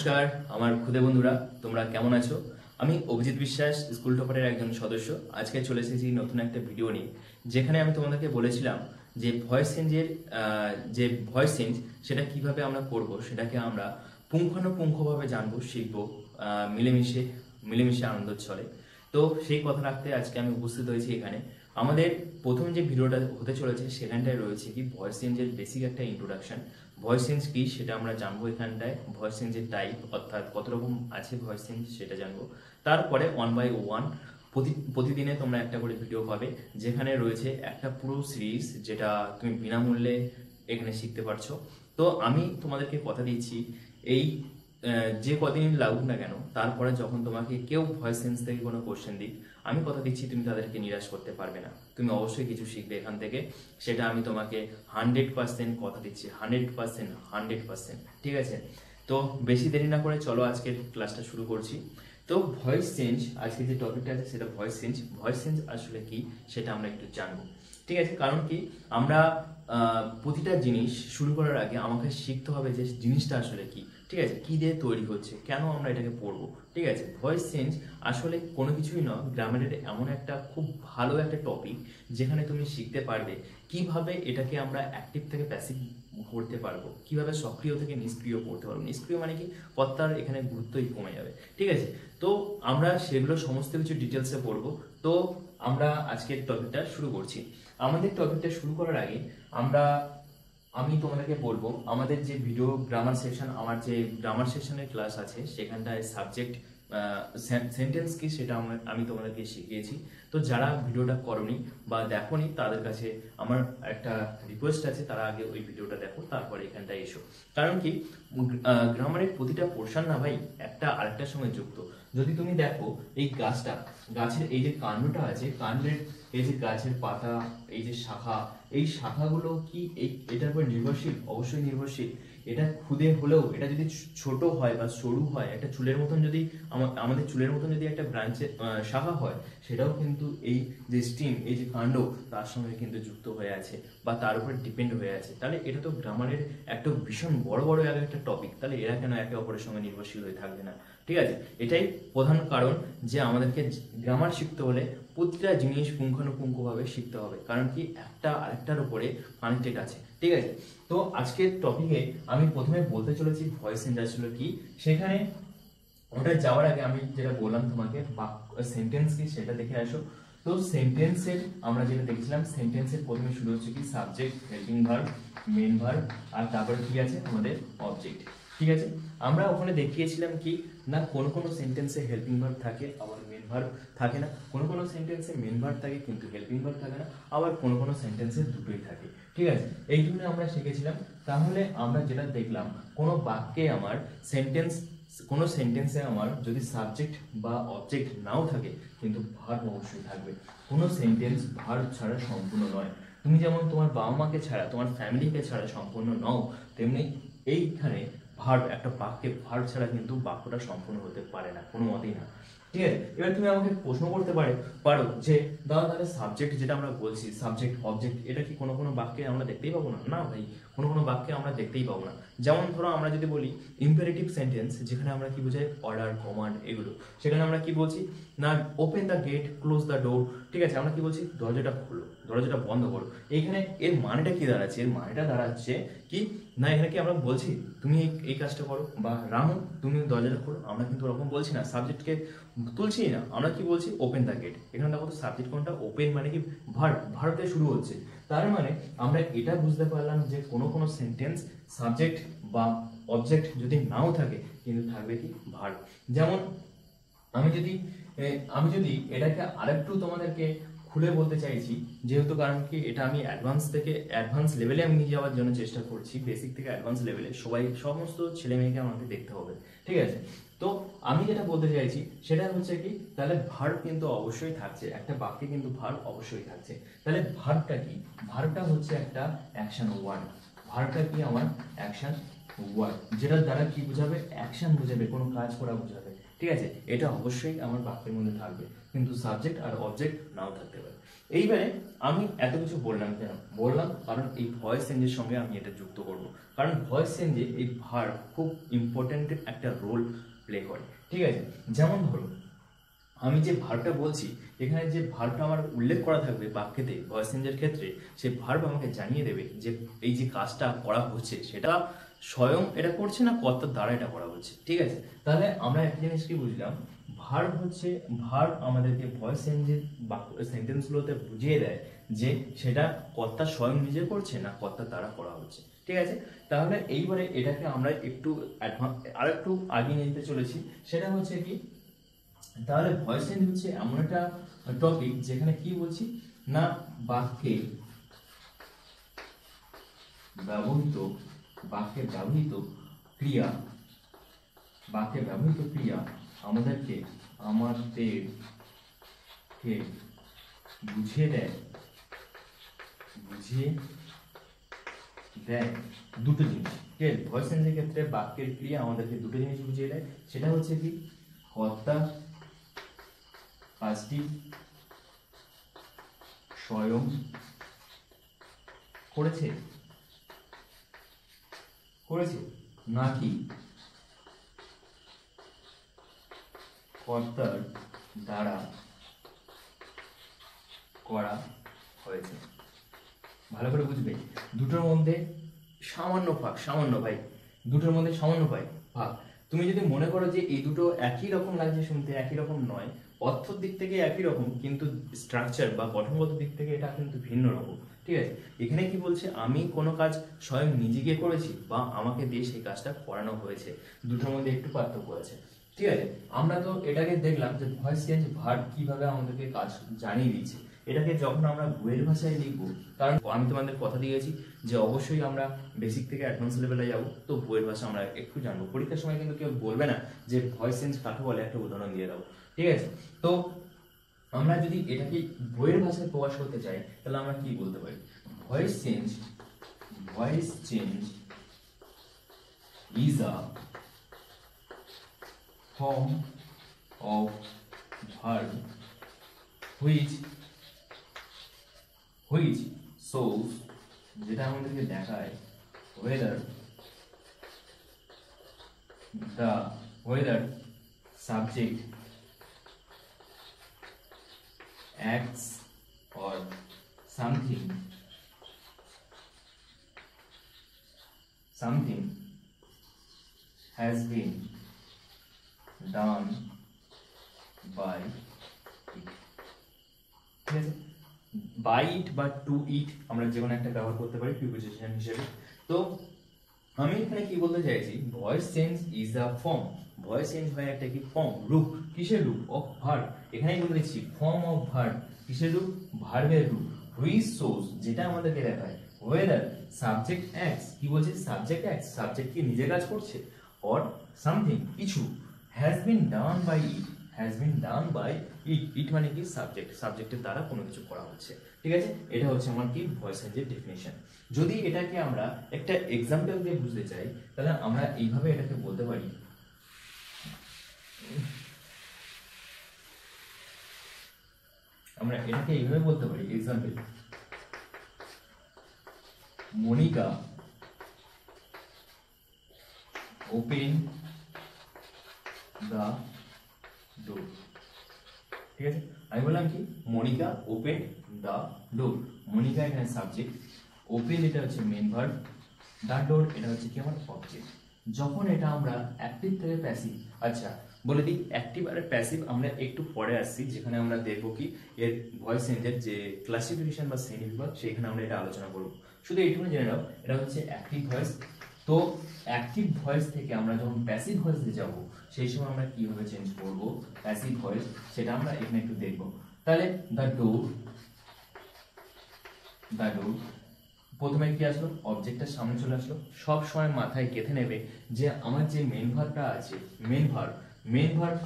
নমস্কার আমার খুদে বন্ধুরা, তোমরা কেমন আছো? আমি অভিজিৎ বিশ্বাস, স্কুল টপারের একজন সদস্য। আজকে চলে এসেছি নতুন একটা ভিডিও নিয়ে, যেখানে আমি তোমাদেরকে বলেছিলাম যে ভয়েস চেঞ্জের যে ভয়েস চেঞ্জ সেটা কিভাবে আমরা করব, সেটাকে আমরা পুঙ্খানুপুঙ্খভাবে জানবো, শিখবো মিলেমিশে মিলেমিশে আনন্দ ছলে। তো সেই কথা রাখতে আজকে আমি উপস্থিত হয়েছি এখানে। আমাদের প্রথম যে ভিডিওটা হতে চলেছে সেখানটায় রয়েছে কি ভয়েস চেঞ্জের বেসিক একটা ইন্ট্রোডাকশন। ভয়েস চেঞ্জ কি সেটা আমরা জানবো এখানটায়, ভয়েস চেঞ্জের টাইপ অর্থাৎ কত রকম আছে ভয়েস চেঞ্জ সেটা জানবো। তারপরে 1 by 1 প্রতিদিনে তোমরা একটা করে ভিডিও পাবে, যেখানে রয়েছে একটা পুরো সিরিজ যেটা তুমি বিনামূল্যে এখানে শিখতে পারছো। তো আমি তোমাদেরকে কথা দিচ্ছি, এই যে কদিন লাগুক না কেন, তারপরে যখন তোমাকে কেউ ভয়েস চেঞ্জ থেকে কোনো কোশ্চেন দিক, আমি কথা দিচ্ছি তুমি তাদেরকে নিরাশ করতে পারবে না। তুমি অবশ্যই কিছু শিখবে এখান থেকে, সেটা আমি তোমাকে 100% কথা দিচ্ছি। 100%। ঠিক আছে, তো বেশি দেরি না করে চলো আজকের ক্লাসটা শুরু করছি। তো ভয়েস চেঞ্জ, আজকে যে টপিকটা আছে সেটা ভয়েস চেঞ্জ। ভয়েস চেঞ্জ আসলে কি সেটা আমরা একটু জানবো। ঠিক আছে, কারণ কি আমরা প্রতিটা জিনিস শুরু করার আগে আমাকে শিখতে হবে যে জিনিসটা আসলে কি। ঠিক আছে, কি দিয়ে তৈরি হচ্ছে, কেন আমরা এটাকে পড়বো। ঠিক আছে, ভয়েস চেঞ্জ আসলে কোনো কিছুই নয়, গ্রামারের এমন একটা খুব ভালো একটা টপিক যেখানে তুমি শিখতে পারবে কিভাবে এটাকে আমরা অ্যাক্টিভ থেকে প্যাসিভ করতে পারবো, কিভাবে সক্রিয় থেকে নিষ্ক্রিয় করতে পারবো। নিষ্ক্রিয় মানে কি, কর্তার এখানে গুরুত্বই কমে যাবে। ঠিক আছে, তো আমরা সেগুলো সমস্ত কিছু ডিটেলসে পড়বো। তো আমরা আজকের টপিকটা শুরু করছি। আমাদের টপিকটা শুরু করার আগে আমি তোমাদেরকে বলবো, আমাদের যে ভিডিও গ্রামার সেকশন, আমার যে গ্রামার সেকশনের ক্লাস আছে সেখানটায় সাবজেক্ট সেন্টেন্স কি সেটা আমি তোমাদেরকে শিখিয়েছি। তো যারা ভিডিওটা করনি বা দেখোনি তাদের কাছে আমার একটা রিকোয়েস্ট আছে, তারা আগে ওই ভিডিওটা দেখো, তারপরে এখানটায় এসো। কারণ কি, গ্রামারের প্রতিটা পোর্শন না ভাই একটা আরেকটার সঙ্গে যুক্ত। যদি তুমি দেখো এই গাছের এই যে কাণ্ডটা আছে, কাণ্ডের এই যে গাছের পাতা, এই যে শাখা, এই শাখাগুলো কি এটার উপর নির্ভরশীল? অবশ্যই নির্ভরশীল। এটা খুদে হলেও এটা যদি ছোট হয় বা সরু হয়, একটা চুলের মতন যদি আমাদের চুলের মতন যদি একটা ব্রাঞ্চের শাখা হয়, সেটাও কিন্তু এই যে স্টিম, এই যে কাণ্ড, তার সঙ্গে কিন্তু যুক্ত হয়ে আছে বা তার উপর ডিপেন্ড হয়ে আছে। তাহলে এটা তো গ্রামারের একটা ভীষণ বড় একটা টপিক। তাহলে এরা কেন একে অপরের সঙ্গে নির্ভরশীল হয়ে থাকবে না? ঠিক আছে, এটাই প্রধান কারণ যে আমাদেরকে গ্রামার শিখতে হলে প্রতিটা জিনিস পুঙ্খানুপুঙ্খভাবে শিখতে হবে। কারণ কি, একটা আরেকটার উপরে কানেক্টেড আছে। ঠিক আছে, তো আজকের টপিকে আমি প্রথমে বলতে চলেছি ভয়েস চেঞ্জ আসলে কি। সেখানে ওটা যাওয়ার আগে আমি যেটা বললাম তোমাকে, সেন্টেন্স কি সেটা দেখে আসো। তো সেন্টেন্সের আমরা যেটা দেখছিলাম, সেন্টেন্সের প্রথমে শুরু হচ্ছে কি subject, helping verb, main verb, আর তারপরে কি আছে আমাদের অবজেক্ট। ঠিক আছে, আমরা ওখানে দেখিয়েছিলাম কি না, কোন কোন সেন্টেন্সে হেল্পিং ভার্ব থাকে আবার মেন ভার্ব থাকে না, কোন কোন সেন্টেন্সে মেন ভার্ব থাকে কিন্তু হেল্পিং ভার্ব থাকে না, আবার কোন কোন সেন্টেন্সে দুটোই থাকে। ঠিক আছে, এই জন্য আমরা শিখেছিলাম। তাহলে আমরা যেটা দেখলাম, কোনো বাক্যে আমার কোনো সেন্টেন্সে আমার যদি সাবজেক্ট বা অবজেক্ট নাও থাকে কিন্তু ভার্ব অবশ্যই থাকবে। কোনো সেন্টেন্স ভার্ব ছাড়া সম্পূর্ণ নয়। তুমি যেমন তোমার বাবা মাকে ছাড়া, তোমার ফ্যামিলিকে ছাড়া সম্পূর্ণ নও, তেমনি এইখানে ভার্ব, একটা বাক্যে ভার্ব ছাড়া কিন্তু বাক্যটা সম্পূর্ণ হতে পারে না, কোনো মতেই না। ঠিক আছে, এবার তুমি আমাকে প্রশ্ন করতে পারো যে দাদা তাহলে সাবজেক্ট যেটা আমরা বলছি, সাবজেক্ট অবজেক্ট, এটা কি কোনো কোনো বাক্যে আমরা দেখতেই পাবো না? না ভাই, কোনো কোনো বাক্যে আমরা দেখতেই পাবো না। যেমন ধরো আমরা যদি বলি ইম্পারেটিভ সেন্টেন্স, যেখানে আমরা কি বোঝাই, অর্ডার, কমান্ড, এগুলো, সেখানে আমরা কি বলছি না, open the gate, close the door. ঠিক আছে, আমরা কি বলছি, দরজাটা খোলো, দরজাটা বন্ধ করো। এখানে এর মানেটা কি দাঁড়াচ্ছে? এর মানেটা দাঁড়াচ্ছে কি না, এখানে কি আমরা বলছি তুমি এই কাজটা করো, বা রামু তুমি দরজাটা খোলো? আমরা কিন্তু ওরকম বলছি না, সাবজেক্টকে তুলছি না। আমরা কি বলছি, ওপেন দ্য গেট। এখানে দেখো তো সাবজেক্ট কোনটা, ওপেন মানে কি ভার্ব দিয়ে শুরু হচ্ছে। তার মানে আমরা এটা বুঝতে পারলাম যে কোনো কোনো সেন্টেন্স সাবজেক্ট বা অবজেক্ট যদি নাও থাকে কিন্তু থাকবে কি ভার্ব। যেমন আমি যদি এটাকে আরেকটু তোমাদেরকে খুলে বলতে চাইছি, যেহেতু কারণ কি এটা আমি অ্যাডভান্স লেভেলে আমি নিয়ে যাওয়ার জন্য চেষ্টা করছি, বেসিক থেকে অ্যাডভান্স লেভেলে সমস্ত ছেলে মেয়েকে আমাকে দেখতে হবে। ঠিক আছে, তো আমি যেটা বলতে চাইছি সেটা হচ্ছে কি, তাহলে ভার্ব কিন্তু অবশ্যই থাকছে, একটা বাক্যে কিন্তু ভার্ব অবশ্যই থাকছে। তাহলে ভার্বটা কি? ভার্বটা হচ্ছে একটা অ্যাকশন ওয়ার্ড। ভার্বটা কি আমার অ্যাকশন ওয়ার্ড, যেটার দ্বারা কি বোঝাবে, অ্যাকশন বোঝাবে, কোনো কাজ করা বোঝাবে। ঠিক ঠিক আছে, এটা অবশ্যই আমার বাক্যের মধ্যে থাকবে, কিন্তু সাবজেক্ট আর অবজেক্ট নাও থাকতে পারে। এইবারে আমি এত কিছু বললাম কেন? বললাম কারণ এই ভয়েস চেঞ্জের সঙ্গে আমি এটা যুক্ত করব, কারণ ভয়েস চেঞ্জে এই ভার্ব খুব ইম্পর্টেন্ট একটা রোল প্লে করে। ঠিক আছে, যেমন ধরো আমি যে ভার্বটা বলছি, এখানে যে ভার্বটা আমার উল্লেখ করা থাকবে বাক্যেতে ভয়েস চেঞ্জের ক্ষেত্রে, সেই ভার্ব আমাকে জানিয়ে দেবে যে এই যে কাজটা করা হচ্ছে সেটা স্বয়ং এটা করছে না কর্তার দ্বারা এটা করা হচ্ছে। ঠিক আছে, তাহলে আমরা একটা জিনিস কি বুঝলাম, ভার্ব হচ্ছে, ভার্ব আমাদেরকে ভয়েস চেঞ্জের বাক্য সেন্টেন্সগুলোতে বুঝিয়ে দেয় যে সেটা কর্তা স্বয়ং নিজে করছে না কর্তার দ্বারা করা হচ্ছে। ঠিক আছে, তাহলে এইবারে এটাকে আমরা একটু আর একটু আগিয়ে নিতে চলেছি, সেটা হচ্ছে কি, তাহলে ভয়েস চেঞ্জ হচ্ছে এমন একটা টপিক যেখানে কি বলছি না, বাক্যে ব্যবহৃত ক্রিয়া, বাক্যে ব্যবহৃত ক্রিয়া আমাদেরকে বুঝিয়ে দেয় দুটো জিনিস। ঠিক আছে, ভয়েস চেঞ্জের ক্ষেত্রে বাক্যের ক্রিয়া আমাদেরকে দুটো জিনিস বুঝিয়ে দেয়, সেটা হচ্ছে কি, কর্তা কাজটি স্বয়ং করেছে নাকি কর্তার দ্বারা করা হয়েছে। ভালো করে বুঝবে, দুটোর মধ্যে সামান্য ভাই, দুটোর মধ্যে সামান্য ভাগ। তুমি যদি মনে করো যে এই দুটো একই রকম লাগছে শুনতে, একই রকম নয়, অর্থর দিক থেকে একই রকম, কিন্তু স্ট্রাকচার বা গঠনগত দিক থেকে এটা কিন্তু ভিন্ন রকম। ঠিক আছে, এখানে কি বলছে, আমি কোনো কাজ স্বয়ং নিজেকে করেছি বা আমাকে দিয়ে সেই কাজটা করানো হয়েছে, দুটোর মধ্যে একটু পার্থক্য আছে। ঠিক আছে, আমরা তো এটাকে দেখলাম যে ভয়েস চেঞ্জ ভার্ব কিভাবে আমাদেরকে কাজ জানিয়ে দিচ্ছে। এটাকে যখন আমরা বইয়ের ভাষায় লিখবো, কারণ আমি তোমাদের কথা দিয়েছি যে অবশ্যই আমরা বেসিক থেকে অ্যাডভান্স লেভেলে যাবো, তো বইয়ের ভাষা আমরা একটু জানবো। পরীক্ষার সময় কিন্তু কেউ বলবে না যে ভয়েস চেঞ্জ কাকে বলে, একটা উদাহরণ দিয়ে দাও। ঠিক আছে, তো আমরা যদি এটাকে বইয়ের ভাষায় প্রকাশ করতে চাই তাহলে আমরা কি বলতে পারি, voice change is a form of verb which shows, যেটা আমাদেরকে দেখায় whether subject acts or something has been done by it। ঠিক আছে, বাই ইট বা টু ইট আমরা যে কোনো একটা ব্যবহার করতে পারি প্রিপোজিশন হিসেবে। তো আমি এখানে কি বলতে চাইছি, voice change is a form, voice change হয় একটা কি ফর্ম, রূপ, কিসের রূপ, অফ ভার্ব। এখানেই বলে দিচ্ছি ফর্ম অফ ভার্ব, কিসের রূপ, ভার্বের রূপ, হুইচ শোজ, যেটা আমাদেরকে দেখায় whether সাবজেক্ট অ্যাক্টস, কি বলছে, সাবজেক্ট অ্যাক্টস, সাবজেক্ট কি নিজে কাজ করছে, অর সামথিং, কিছু, has been done by it মানে কি, সাবজেক্টের দ্বারা কোনো কিছু করা হচ্ছে। ঠিক আছে, এটা হচ্ছে আমার কি ভয়েস চেঞ্জের ডেফিনিশন। যদি এটাকে আমরা একটা এক্সাম্পল দিয়ে বুঝতে চাই তাহলে আমরা এইভাবে এটাকে বলতে পারি, example, Monica open the door. ঠিক আছে, আমি বললাম কি, Monica open the door, Monica এখানে সাবজেক্ট, ওপেন এটা হচ্ছে মেন ভার্ব, দ্য ডোর এটা হচ্ছে কি আমার অবজেক্ট। যখন এটা আমরা অ্যাক্টিভ থেকে প্যাসিভ, আচ্ছা বলে দিই অ্যাক্টিভ আর প্যাসিভ আমরা একটু পরে আসছি, যেখানে আমরা দেখবো কি এর ভয়েস চেঞ্জের যে ক্লাসিফিকেশন বা শ্রেণীবিভাগ, সেখানে আমরা এটা আলোচনা করবো। শুধু এইটুকু জেনে নাও, এটা হচ্ছে অ্যাক্টিভ ভয়েস। তো অ্যাক্টিভ ভয়েস থেকে আমরা যখন প্যাসিভ ভয়েসে যাব, সেই সময় আমরা কিভাবে চেঞ্জ করব প্যাসিভ ভয়েস, সেটা আমরা এখানে একটু দেখব। তাহলে দ্য ডোর, প্রথমে কি আসলো, অবজেক্টটা সামনে চলে আসলো। সব সময় মাথায় গেঁথে নেবে যে আমার যে মেন ভার্বটা আছে, মেন ভার্ব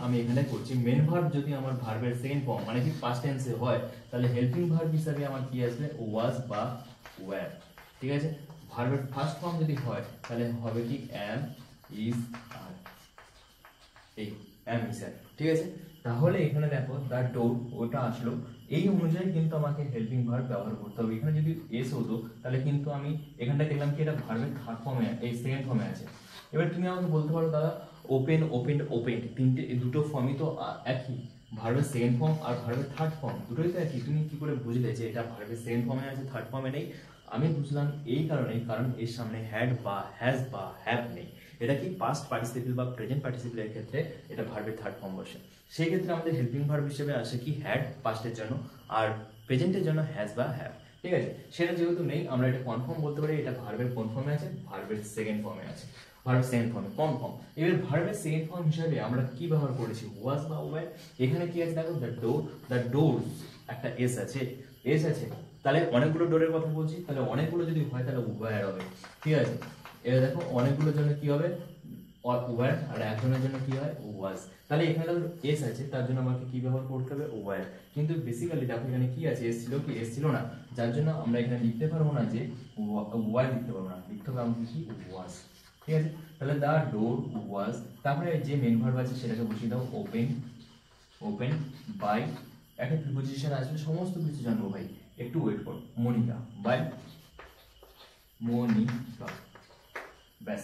আমি এখানে করছি। মেন ভার্ব যদি আমার ভার্বের সেকেন্ড ফর্ম মানে কি পাস্ট টেন্সে হয়, তাহলে হেল্পিং ভার্ব হিসাবে আমার কি আসবে, ওয়াজ বা ওয়্যার। ঠিক আছে, ভার্বের ফার্স্ট ফর্ম যদি হয় তাহলে হবে কি অ্যাম, ইজ, আর। এই অ্যাম স্যার, ঠিক আছে। তাহলে এখানে দেখো দ্য ডোর ওটা আসলো, এই অনুযায়ী কিন্তু আমাকে হেল্পিং ভার্ব ব্যবহার করতে হবে। এখানে যদি এস হতো তাহলে কিন্তু আমি এখানটা দেখলাম কি এটা ভার্বের থার্ড ফর্মে, এই সেকেন্ড ফর্মে আছে। এবার তুমি আমাকে বলতে পারো দাদা ওপেন ওপেন্ড ওপেন্ড দুটো ফর্মই তো একই, ভার্বের সেকেন্ড ফর্ম আর ভার্বের থার্ড ফর্ম দুটোই তো একই, তুমি কি করে বুঝলে যে এটা ভার্বের সেকেন্ড ফর্মে আছে থার্ড ফর্মে নেই? আমি বুঝলাম এই কারণে, কারণ এর সামনে হ্যাড বা হ্যাজ বা হ্যাভ নেই। এটা কি পাস্ট পার্টিসিপল বা প্রেজেন্ট পার্টিসিপলের ক্ষেত্রে এটা ভার্বের থার্ড ফর্ম বসে। সেই ক্ষেত্রে আমাদের হেল্পিং ভার্ব হিসেবে আসে কি হ্যাড পাস্টের জন্য, আর প্রেজেন্টের জন্য হ্যাজ বা হ্যাভ, ঠিক আছে। সেটা যেহেতু নেই আমরা এটা কনফার্ম বলতে পারি এটা ভার্বের কোন ফর্মে আছে, ভার্বের সেকেন্ড ফর্মে আছে, ভার্বের সেকেন্ড ফর্মে কনফার্ম। এবার ভার্বের সেকেন্ড ফর্ম হিসেবে আমরা কি ব্যবহার করেছি, ওয়াজ বা ওয়ার। এখানে কি আছে দেখো দ্য ডোরস, একটা এস আছে, এস আছে, তাহলে অনেকগুলো ডোরের কথা বলছি, তাহলে অনেকগুলো যদি হয় তাহলে ওয়ার হবে, ঠিক আছে। এবার দেখো অনেকগুলোর জন্য কি হবে ওয়ার, আর একজনের জন্য কি হয় ওয়াজ। তাহলে এখানে দেখো এস আছে তার জন্য আমাকে কি ব্যবহার করতে হবে ওয়ার, কিন্তু বেসিক্যালি দেখো এখানে কি আছে এস ছিল কি এস ছিল না, যার জন্য আমরা এখানে লিখতে পারবো না যে ওয়ার লিখতে পারবো না, লিখতে হবে আমাকে কি ওয়াজ, ঠিক আছে। তাহলে দ্য ডোর ওয়াজ, তারপরে যে মেন ভার্ব আছে সেটাকে বসিয়ে দাও ওপেন, ওপেন বাই একটা প্রিপোজিশন আসবে, সমস্ত কিছু জানবো ভাই, একটু ওয়েট করো, মনিকা বাই মনিকা, ব্যাস।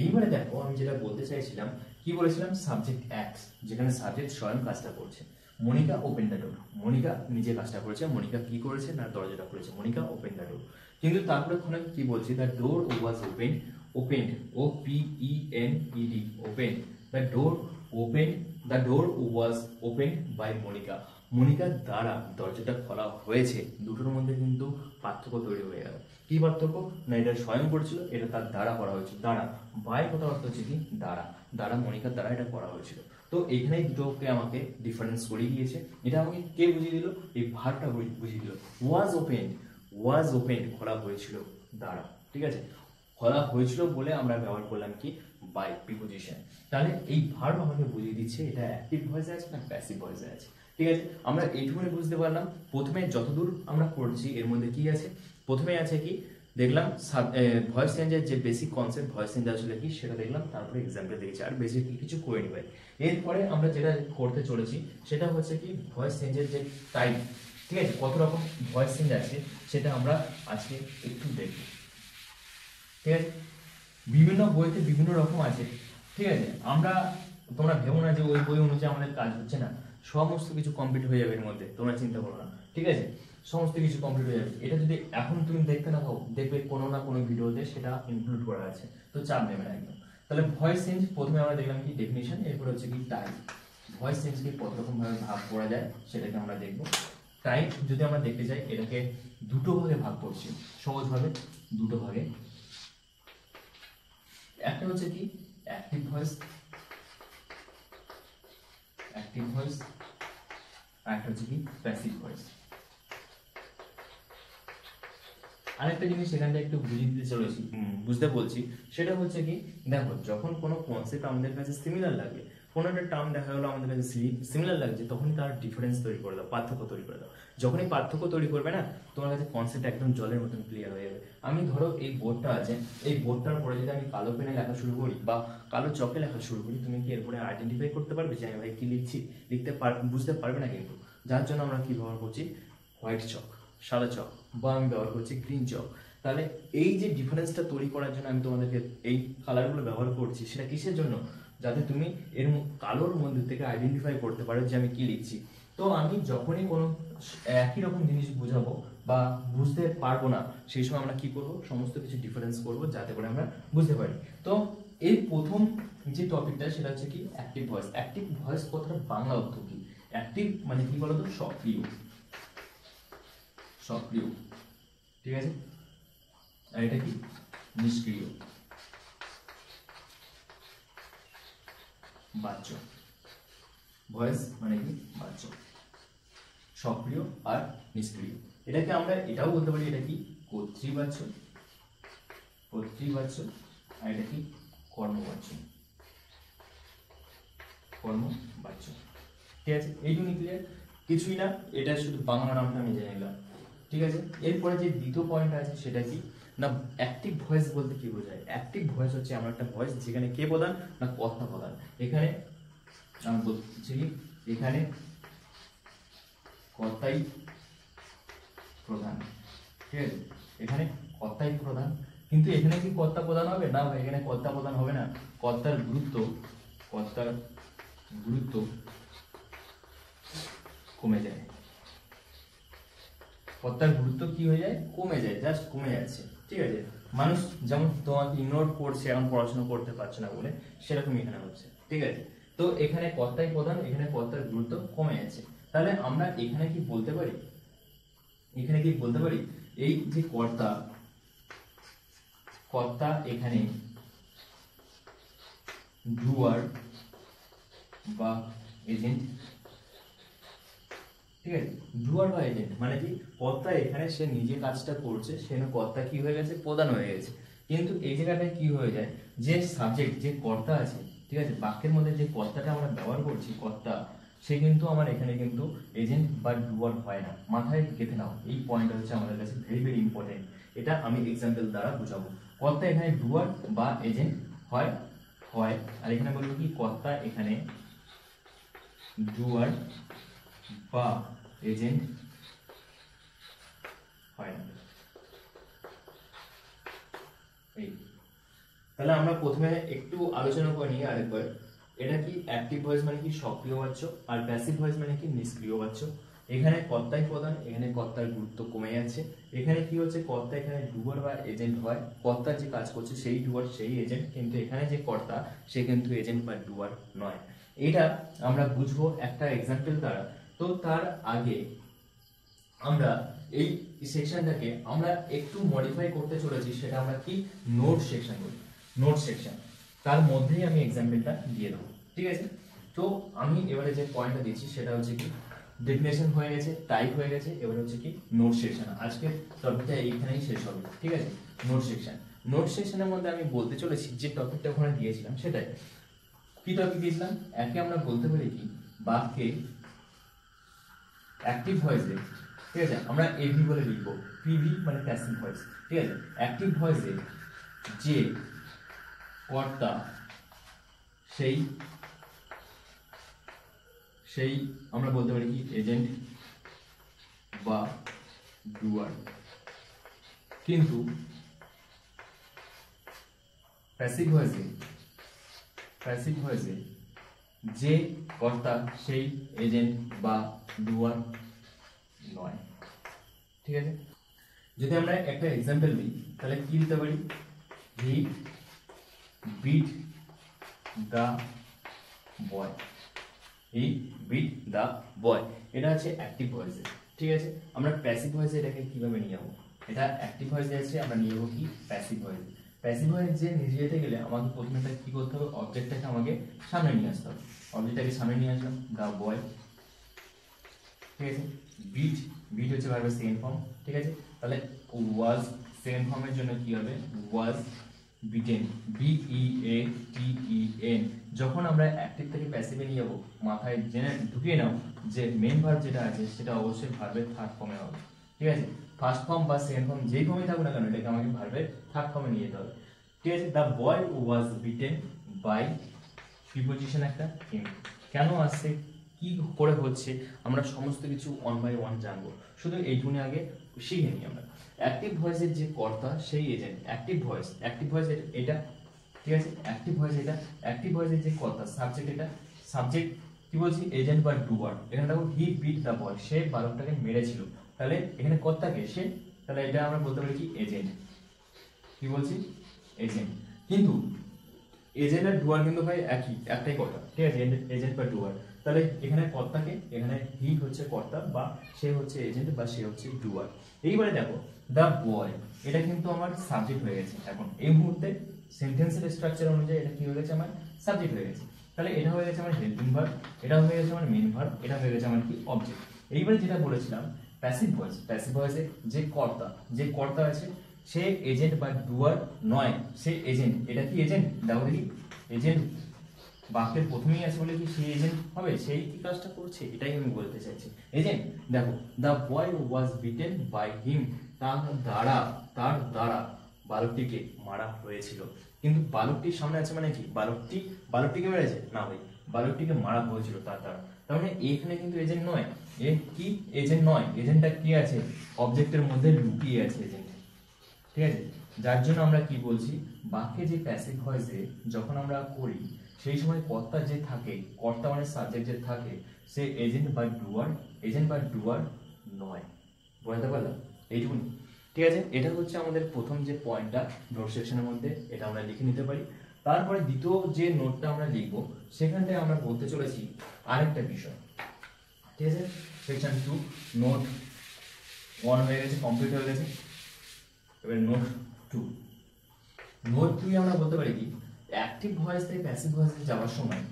এইবারে দেখো আমি যেটা বলতে চাইছিলাম, কি বলেছিলাম সাবজেক্ট অ্যাক্টস, যেখানে সাবজেক্ট স্বয়ং কাজটা করছে। Monica open the door, Monica নিজে কাজটা করেছে, মনিকা কি করেছে না দরজাটা খুলেছে, মনিকা ওপেন দ্য ডোর। কিন্তু তারপরে ওখানে কি বলছি, the door was open, opened O P E N E D open, the door open, the door was open by Monika, মনিকার দ্বারা দরজাটা খোলা হয়েছে। দুটোর মধ্যে কিন্তু পার্থক্য তৈরি হয়ে গেল। কি পার্থক্য না, এটা স্বয়ং করেছিল, এটা তার দ্বারা করা হয়েছিল, দ্বারা বাই কথা অর্থ হচ্ছে কি দ্বারা, দ্বারা মনিকার দ্বারা এটা করা হয়েছিল। তো এখানে দুটোকে আমাকে ডিফারেন্স করিয়ে দিয়েছে। এটা আমাকে কে বুঝিয়ে দিল, এই ভার্বটা বুঝিয়ে দিল। ওয়াজ ওপেন, ওয়াজ ওপেন খোলা হয়েছিল দ্বারা, ঠিক আছে। খোলা হয়েছিল বলে আমরা ব্যবহার করলাম কি বাই প্রিপোজিশন। তাহলে এই ভার্ব আমাকে বুঝিয়ে দিচ্ছে এটা অ্যাক্টিভ ভয়েসে আছে না প্যাসিভ ভয়েসে আছে, ঠিক আছে। আমরা এইটুকুনি বুঝতে পারলাম। প্রথমে যতদূর আমরা পড়ছি এর মধ্যে কি আছে, প্রথমে আছে কি দেখলাম ভয়েস চেঞ্জের যে বেসিক কনসেপ্ট, ভয়েস চেঞ্জ আসলে কি সেটা দেখলাম, তারপরে এক্সাম্পল দেখেছি, আর বেশি কিছু করে নি ভাই। এরপরে আমরা যেটা করতে চলেছি সেটা হচ্ছে কি ভয়েস চেঞ্জের যে টাইপ, ঠিক আছে, কত রকম ভয়েস চেঞ্জ আছে সেটা আমরা আজকে একটু দেখব, ঠিক আছে। বিভিন্ন বইতে বিভিন্ন রকম আছে, ঠিক আছে। আমরা তোমরা ভেবো না যে ওই বই অনুযায়ী আমাদের কাজ হচ্ছে না, সমস্ত কিছু কমপ্লিট হয়ে যাবে এর মধ্যে, তোমরা চিন্তা করো না, ঠিক আছে। সমস্ত কিছু কমপ্লিট হয়ে যাবে। এটা যদি এখন তুমি দেখতে না পাও, দেখবে কোনো না কোনো ভিডিওতে সেটা ইনক্লুড করা আছে, তো চাপ নেবে না একদম। তাহলে ভয়েস চেঞ্জ প্রথমে আমরা দেখলাম কি ডেফিনিশন, এরপর হচ্ছে কি টাইপ। ভয়েস চেঞ্জকে কত রকম ভাবে ভাগ করা যায় সেটাকে আমরা দেখবো। টাইপ যদি আমরা দেখতে চাই এটাকে দুটো ভাগে ভাগ করছি, সহজভাবে দুটো ভাগে। একটা হচ্ছে কি অ্যাক্টিভ ভয়েস, অ্যাক্টিভ ভয়েস, আর একটা হচ্ছে কি প্যাসিভ ভয়েস। আরেকটা জিনিস এখানটা একটু বুঝিয়ে দিতে চলেছি, বুঝতে বলছি, সেটা হচ্ছে কি দেখো যখন কোনো কনসেপ্ট আমাদের কাছে সিমিলার লাগবে, কোনো একটা টার্ম দেখা গেলো আমাদের কাছে সিমিলার লাগছে, তখনই তার ডিফারেন্স তৈরি করে দাও, পার্থক্য তৈরি করে দাও। যখনই পার্থক্য তৈরি করবে না, তোমার কাছে কনসেপ্ট একদম জলের মতন ক্লিয়ার হয়ে যাবে। আমি ধরো এই বোর্ডটা আছে, এই বোর্ডটার পরে যদি আমি কালো পেনে লেখা শুরু করি বা কালো চকে লেখা শুরু করি, তুমি কি এরপরে আইডেন্টিফাই করতে পারবে যে আমি ভাই কি লিখছি, বুঝতে পারবে না কিন্তু। যার জন্য আমরা কি ব্যবহার করছি হোয়াইট চক, সাদা চক, বা আমি ব্যবহার করছি গ্রিন চক। তাহলে এই যে ডিফারেন্সটা তৈরি করার জন্য আমি তোমাদেরকে এই কালারগুলো ব্যবহার করছি, সেটা কিসের জন্য, যাতে তুমি এর কালোর মধ্যে থেকে আইডেন্টিফাই করতে পারো যে আমি কি লিখছি। তো আমি যখনই কোনো একই রকম জিনিস বুঝাবো বা বুঝতে পারবো না, সেই সময় আমরা কি করব, সমস্ত কিছু ডিফারেন্স করব যাতে করে আমরা বুঝতে পারি। তো এই প্রথম যে টপিকটা সেটা হচ্ছে কি অ্যাক্টিভ ভয়েস। অ্যাক্টিভ ভয়েস কথাটা বাংলা অর্থ কি, অ্যাক্টিভ মানে কি বলতো সক্রিয়, সক্রিয়, ঠিক আছে। আর এটা কি নিষ্ক্রিয়, বাচ্য। ভয়েস মানে কি বাচ্য, সক্রিয় আর নিষ্ক্রিয়। এটাকে আমরা এটাও বলতে পারি এটা কি কর্তৃবাচ্য, কর্তৃবাচ্য, আর এটা কি কর্মবাচ্য, কর্মবাচ্য, ঠিক আছে। এইটুকুনি ক্লিয়ার, কিছুই না, এটা শুধু বাংলা নামটা আমি জেনে নিলাম, ঠিক আছে। এরপরে যে দ্বিতীয় পয়েন্ট আছে সেটা কি না অ্যাক্টিভ ভয়েস বলতে কি বোঝায়। অ্যাক্টিভ ভয়েস হচ্ছে এমন একটা ভয়েস যেখানে কে প্রধান না কথা প্রধান। এখানে আমি বলছি কি এখানে কর্তাই প্রধান, ঠিক আছে, এখানে কর্তাই প্রধান। কিন্তু এখানে কি কর্তা প্রধান হবে না ভাই, এখানে কর্তা প্রধান হবে না। কর্তার গুরুত্ব কমে যায়, কর্তার গুরুত্ব কি হয়ে যায়, কমে যায়, জাস্ট কমে যাচ্ছে, ঠিক আছে। মানুষ যেমন তোমাকে ইগনোর করছে এখন পড়াশোনা করতে পারছে না বলে, সেরকম এখানে হচ্ছে, ঠিক আছে। তো এখানে কর্তাই প্রধান, এখানে কর্তার গুরুত্ব কমে যাচ্ছে। তাহলে আমরা এখানে কি বলতে পারি, এখানে কি বলতে পারি, এই যে কর্তা এখানে ডুয়ার বা এজেন্ট, ঠিক আছে। ডুয়ার বা এজেন্ট মানে কি, কর্তা এখানে সে নিজে কাজটা করছে, সেখানে কর্তা কি হয়ে গেছে, প্রধান হয়ে গেছে। কিন্তু এই জায়গাটায় কি হয়ে যায়, যে সাবজেক্ট যে কর্তা আছে, ঠিক আছে, বাক্যের মধ্যে যে কর্তাটা আমরা ব্যবহার করছি কর্তা, সে কিন্তু আমার এখানে কিন্তু এজেন্ট বা ডুয়ার হয় না। মাথায় গেঁথে নাও, এই পয়েন্ট হচ্ছে আমাদের কাছে ভেরি ভেরি ইম্পর্টেন্ট। এটা আমি এক্সাম্পল দ্বারা বুঝাবো। কর্তা এখানে ডুয়ার বা এজেন্ট হয়, আর এখানে বলবো কি কর্তা এখানে ডুয়ার বা এজেন্ট হয় না। এই তাহলে আমরা প্রথমে একটু আলোচনা করে নিই আরেকবার। এটা কি অ্যাক্টিভ ভয়েস মানে কি সক্রিয় বাচ্য, আর প্যাসিভ ভয়েস মানে কি নিষ্ক্রিয় বাচ্য। এখানে কর্তাই প্রধান, এখানে কর্তার গুরুত্ব কমে যাচ্ছে। এখানে কি হচ্ছে, কর্তা এখানে ডুয়ার বা এজেন্ট হয়, কর্তা যে কাজ করছে সেই ডুয়ার সেই এজেন্ট, কিন্তু এখানে যে কর্তা সে কিন্তু এজেন্ট বা ডুয়ার নয়। এটা আমরা বুঝবো একটা এক্সাম্পল দ্বারা। তো তার আগে আমরা এই সেকশনটাকে আমরা একটু মডিফাই করতে চলেছি, সেটা আমরা কি নোট সেকশন বলি। নোট সেকশন, তার মধ্যেই আমি এক্সাম্পলটা দিয়ে দেবো, ঠিক আছে। তো আমি এবারে যে পয়েন্টটা দিচ্ছি সেটা হচ্ছে কি ডেফিনেশন হয়ে গেছে, টাইপ হয়ে গেছে, এবারে হচ্ছে কি নোট সেকশন। আজকে টপিকটা এইখানেই শেষ হবে, ঠিক আছে। নোট সেকশন, নোট সেকশনের মধ্যে আমি বলতে চলেছি যে টপিকটা ওখানে দিয়েছিলাম সেটাই। কি টপিক দিয়েছিলাম, একে আমরা বলতে পারি কি বাক্যে অ্যাক্টিভ ভয়েসে, ঠিক আছে, আমরা এভি বলে লিখবো, পিভি মানে প্যাসিভ ভয়েস, ঠিক আছে। অ্যাক্টিভ ভয়েসে যে কর্তা সেই আমরা বলতে পারি কি এজেন্ট বা ডুয়ার। কিন্তু প্যাসিভ ভয়েসে যে কর্তা সেই এজেন্ট বা ডুয়ার নয়, ঠিক আছে। যদি আমরা একটা এক্সাম্পল দিই তাহলে কি দিতে পারি, he beat the boy, he beat the boy. এটা হচ্ছে অ্যাক্টিভ ভয়েসে, ঠিক আছে। আমরা প্যাসিভ ভয়েসে এটাকে কিভাবে নিয়ে যাবো, এটা অ্যাক্টিভ ভয়েসে আছে, আমরা নিয়ে যাবো কি প্যাসিভ ভয়েসে। প্যাসিভ ভয়েস যে নিয়ে যেতে গেলে আমাকে প্রথমে কি করতে হবে, অবজেক্টটাকে আমাকে সামনে নিয়ে আসতে হবে। অবজেক্টটাকে সামনে নিয়ে আসলাম, দ্য বয়, ঠিক আছে। বিট হচ্ছে ভার্বের সেকেন্ড ফর্ম, ঠিক আছে। তাহলে ওয়াজ সেকেন্ড ফর্মের জন্য কি হবে, ওয়াজ বিটেন, BEATEN। যখন আমরা অ্যাক্টিভ থেকে প্যাসিভে নিয়ে যাবো, মাথায় জেনে ঢুকিয়ে নাও যে মেন ভার্ব যেটা আছে সেটা অবশ্যই ভার্বের থার্ড ফর্মে হবে, ঠিক আছে। ফার্স্ট ফর্ম বা সেকেন্ড ফর্ম যেই ফর্মে থাকুক না কেন, এটাকে আমাকে ভার্বের থার্ড ফর্মে নিয়ে যেতে হবে, ঠিক আছে। The boy was beaten by preposition একটা হিম। কেন আসছে, কি করে হচ্ছে, আমরা সমস্ত কিছু ওয়ান বাই ওয়ান জানবো। শুধু এইটুকুনি আগে শিখে নিই আমরা। অ্যাক্টিভ ভয়েসের যে কর্তা সেই এজেন্ট, অ্যাক্টিভ ভয়েস এটা, ঠিক আছে। অ্যাক্টিভ ভয়েসের যে কর্তা সাবজেক্ট, এটা সাবজেক্ট কি বলছি এজেন্ট বা ডুয়ার। এখানে দেখো হি বিট দ্য বয়, সে বালকটাকে মেরেছিল, তাহলে এখানে কর্তাকে সে, তাহলে এটা আমরা বলতে পারি কি এজেন্ট, কি বলছি এজেন্ট। কিন্তু এজেন্ট আর ডুয়ার কিন্তু ভাই একটাই কথা, ঠিক আছে, এজেন্ট বা ডুয়ার। তাহলে এখানে কর্তাকে, এখানে হি হচ্ছে কর্তা বা সে হচ্ছে এজেন্ট বা সে হচ্ছে ডুয়ার। এইবারে দেখো দ্য বয়, এটা কিন্তু আমার সাবজেক্ট হয়ে গেছে। এখন এই মুহূর্তে সেন্টেন্সের স্ট্রাকচার অনুযায়ী এটা কি হয়ে গেছে, আমার সাবজেক্ট হয়ে গেছে। তাহলে এটা হয়ে গেছে আমার হেল্পিং ভার্ব, এটা হয়ে গেছে আমার মেইন ভার্ব, এটা হয়ে গেছে আমার কি অবজেক্ট। এইবারে যেটা বলেছিলাম প্যাসিভ ভয়েসে যে কর্তা আছে সে এজেন্ট বা ডুয়ার নয়, সে এজেন্ট। এটা কি এজেন্ট, দেখো দেখি এজেন্ট বাক্যের প্রথমেই আছে বলে কি সেই এজেন্ট হবে, সেই কি কাজটা করছে, এটাই আমি বলতে চাইছি এজেন্ট। দেখো the boy was beaten by him, তার দ্বারা বালকটিকে মারা হয়েছিল। কিন্তু বালকটির সামনে আছে মানে কি বালকটিকে মেরেছে না ভাই, বালকটিকে মারা হয়েছিল তার দ্বারা। তার মানে এখানে কিন্তু এজেন্ট নয়, এ কি এজেন্ট নয়, এজেন্টটা কি আছে অবজেক্টের মধ্যে লুকিয়ে আছে এজেন্ট, ঠিক আছে। যার জন্য আমরা কি বলছি, বাক্যে যে প্যাসিভ ভয়েসে যখন আমরা করি সেই সময় কর্তা যে থাকে, কর্তা মানে সাবজেক্ট যে থাকে, সে এজেন্ট বা ডুয়ার নয়। বুঝতে পারলাম এইটুকুনি, ঠিক আছে। এটা হচ্ছে আমাদের প্রথম যে পয়েন্টটা নোট সেকশনের মধ্যে, এটা আমরা লিখে নিতে পারি। তারপরে দ্বিতীয় যে নোটটা আমরা লিখবো সেখানটায় আমরা বলতে চলেছি আরেকটা বিষয়, ঠিক আছে। সেকশন 2 নোট 1 হয়ে গেছে, কমপ্লিট হয়ে গেছে। এবার নোট 2 আমরা বলতে পারি কি, অ্যাক্টিভ ভয়েস থেকে প্যাসিভ ভয়েসে যাওয়ার সময়,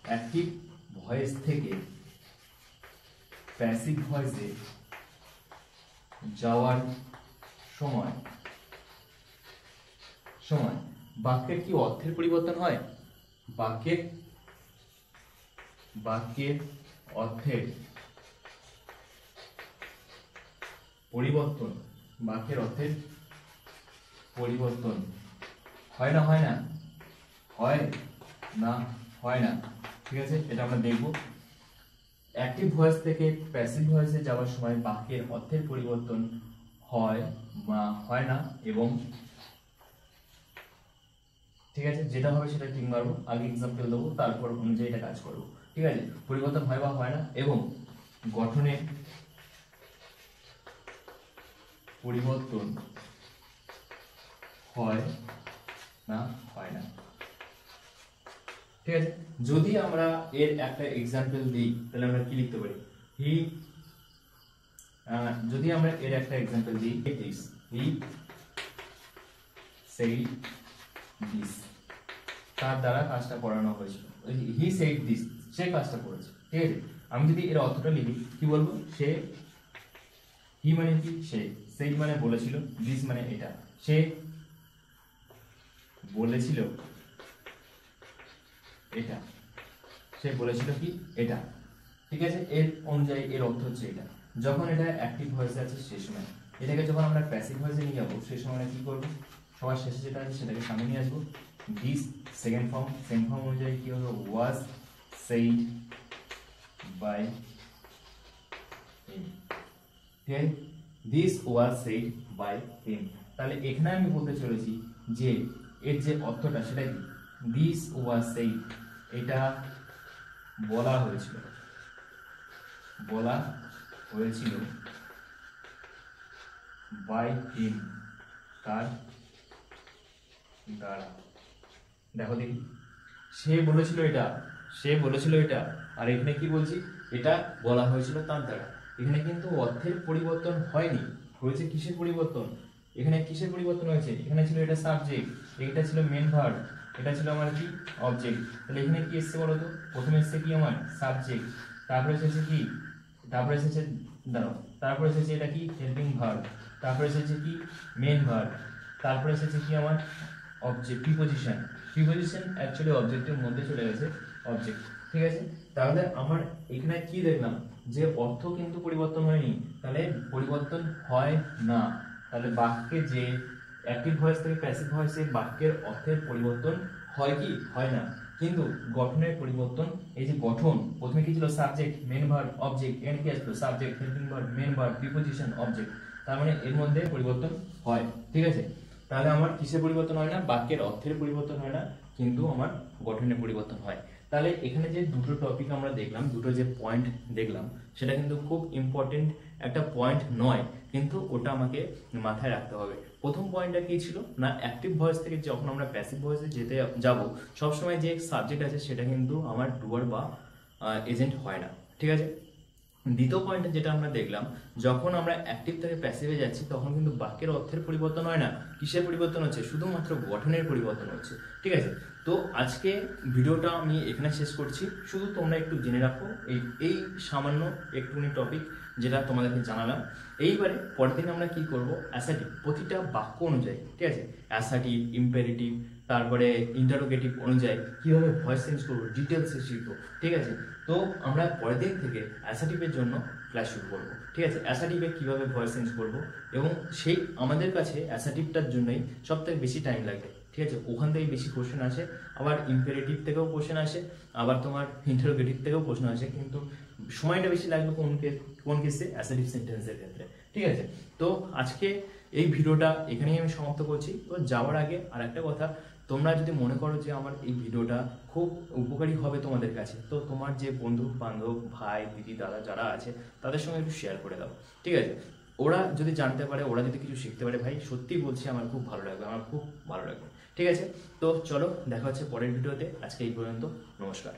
অ্যাক্টিভ ভয়েস থেকে প্যাসিভ ভয়েসে যাওয়ার সময় বাক্যের কি অর্থের পরিবর্তন হয়? বাক্যের অর্থের পরিবর্তন, বাক্যের অর্থের পরিবর্তন হয় না হয় না? হয় না হয় না, ঠিক আছে। এটা আমরা দেখব। অ্যাক্টিভ ভয়েস থেকে প্যাসিভ ভয়েসে যাওয়ার সময় বাক্যের অর্থের পরিবর্তন হয় বা হয় না, এবং ঠিক আছে যেটা হবে সেটা ঠিক মারবো, আগে এক্সাম্পল দেবো, তারপর অনুযায়ী এটা কাজ করবো, ঠিক আছে। পরিবর্তন হয় বা হয় না, এবং গঠনে পরিবর্তন হয় না হয় না, ঠিক আছে। যদি আমরা এর একটা এক্সাম্পল দিই তাহলে আমরা কি লিখতে পারি, যদি আমরা এর একটা এক্সাম্পল দিই, হি said this, তার দ্বারা কাজটা করানো হয়েছিল, হি said this, সে কাজটা করেছে, ঠিক আছে। আমি যদি এর অর্থটা লিখি কি বলবো, সে, হি মানে কি সে, said মানে বলেছিল, this মানে এটা, সে বলেছিল এটা, সে বলেছিল কি এটা, ঠিক আছে। এর অনুযায়ী এর অর্থ হচ্ছে এটা। যখন এটা অ্যাক্টিভ ভয়েসে আছে সেই সময়, এটাকে যখন আমরা প্যাসিভ ভয়েসে নিয়ে যাবো সেই সময় কি করবো, সবার শেষে যেটা আছে সেটাকে সামনে নিয়ে আসবো। This second form, second form অনুযায়ী কি হলো, ওয়াজ সেইড বাই হিম, ঠিক আছে। This was said by him, তাহলে এখানে আমি বলতে চলেছি যে এর যে অর্থটা সেটা কি, দিস ওয়াজ সেইড, এটা বলা হয়েছিল বাই হিম, তার দ্বারা। দেখো দেখি, সে বলেছিল এটা, আর এখানে কি বলছি, এটা বলা হয়েছিল তার দ্বারা। এখানে কিন্তু অর্থের পরিবর্তন হয়নি, হয়েছে কিসের পরিবর্তন, এখানে কিসের পরিবর্তন হয়েছে, এখানে ছিল এটা সাবজেক্ট, এটা ছিল মেন ভার্ব, এটা ছিল আমার কি অবজেক্ট। তাহলে এখানে কি এসেছে বলো তো, প্রথমে এসেছে কি আমার সাবজেক্ট, তারপরে এসেছে কি, তারপরে এসেছে দাঁড়াও, তারপরে এসেছে এটা কি হেল্পিং ভার্ব, তারপরে এসেছে কি মেন ভার্ব, তারপরে এসেছে কি আমার অবজেক্ট, প্রিপোজিশন অ্যাকচুয়ালি অবজেক্টের মধ্যে চলে গেছে অবজেক্ট, ঠিক আছে। তাহলে আমার এখানে কি দেখলাম, যে অর্থ কিন্তু পরিবর্তন হয়নি, তাহলে পরিবর্তন হয় না। তাহলে বাক্যে যে অ্যাক্টিভ ভয়েস থেকে প্যাসিভ ভয়েসে বাক্যের অর্থের পরিবর্তন হয় কি, হয় না, কিন্তু গঠনের পরিবর্তন, এই যে গঠন, প্রথমে কি ছিল সাবজেক্ট মেন ভার্ব অবজেক্ট, এখানে কি আসলো subject helping verb main verb preposition object, তার মানে এর মধ্যে পরিবর্তন হয়, ঠিক আছে। তাহলে আমার কিসের পরিবর্তন হয় না, বাক্যের অর্থের পরিবর্তন হয় না, কিন্তু আমার গঠনের পরিবর্তন হয়। তাহলে এখানে যে দুটো টপিক আমরা দেখলাম, দুটো যে পয়েন্ট দেখলাম, সেটা কিন্তু খুব ইম্পর্টেন্ট একটা পয়েন্ট নয়, কিন্তু ওটা আমাকে মাথায় রাখতে হবে। প্রথম পয়েন্টটা কি ছিল না, অ্যাক্টিভ ভয়েস থেকে যখন আমরা প্যাসিভ ভয়েসে যেতে যাব, সবসময় যে সাবজেক্ট আছে সেটা কিন্তু আমার ডুয়ার বা এজেন্ট হয় না, ঠিক আছে। দ্বিতীয় পয়েন্টে যেটা আমরা দেখলাম, যখন আমরা অ্যাক্টিভ থেকে প্যাসিভে যাচ্ছি তখন কিন্তু বাক্যের অর্থের পরিবর্তন হয় না, কিসের পরিবর্তন হচ্ছে, শুধুমাত্র গঠনের পরিবর্তন হচ্ছে, ঠিক আছে। তো আজকে ভিডিওটা আমি এখানে শেষ করছি, শুধু তোমরা একটু জেনে রাখো এই সামান্য একটুখানি টপিক যেটা তোমাদেরকে জানালাম। এইবারে পরের দিন আমরা কি করব, অ্যাসার্টিভ, প্রতিটা বাক্য অনুযায়ী, ঠিক আছে, অ্যাসার্টিভ, ইম্পেরেটিভ, তারপরে ইন্টারোগেটিভ অনুযায়ী কিভাবে ভয়েস চেঞ্জ করবো ডিটেলসে শিখবো, ঠিক আছে। তো আমরা পরের দিন থেকে অ্যাসার্টিভের জন্য ক্লাস শুরু করবো। ঠিক আছে, অ্যাসার্টিভে কীভাবে ভয়েস চেঞ্জ করবো, এবং সেই আমাদের কাছে অ্যাসার্টিভটার জন্যই সব থেকে বেশি টাইম লাগবে। ঠিক আছে, ওখান থেকে বেশি কোশ্চেন আসে, আবার ইম্পারেটিভ থেকেও কোশ্চেন আসে, আবার তোমার ইন্টারোগেটিভ থেকেও প্রশ্ন আসে, কিন্তু সময়টা বেশি লাগবে কোন কেসে, অ্যাসার্টিভ সেন্টেন্সের ক্ষেত্রে। ঠিক আছে, তো আজকে এই ভিডিওটা এখানেই আমি সমাপ্ত করছি। তো যাওয়ার আগে আর একটা কথা, তোমরা যদি মনে করো যে আমার এই ভিডিওটা খুব উপকারী হবে তোমাদের কাছে, তো তোমার যে বন্ধু বান্ধব, ভাই, দিদি, দাদা যারা আছে তাদের সঙ্গে একটু শেয়ার করে দাও। ঠিক আছে, ওরা যদি জানতে পারে, ওরা যদি কিছু শিখতে পারে, ভাই সত্যি বলছি আমার খুব ভালো লাগবে, আমার খুব ভালো লাগবে। ঠিক আছে, তো চলো দেখা হচ্ছে পরের ভিডিওতে। আজকে এই পর্যন্ত, নমস্কার।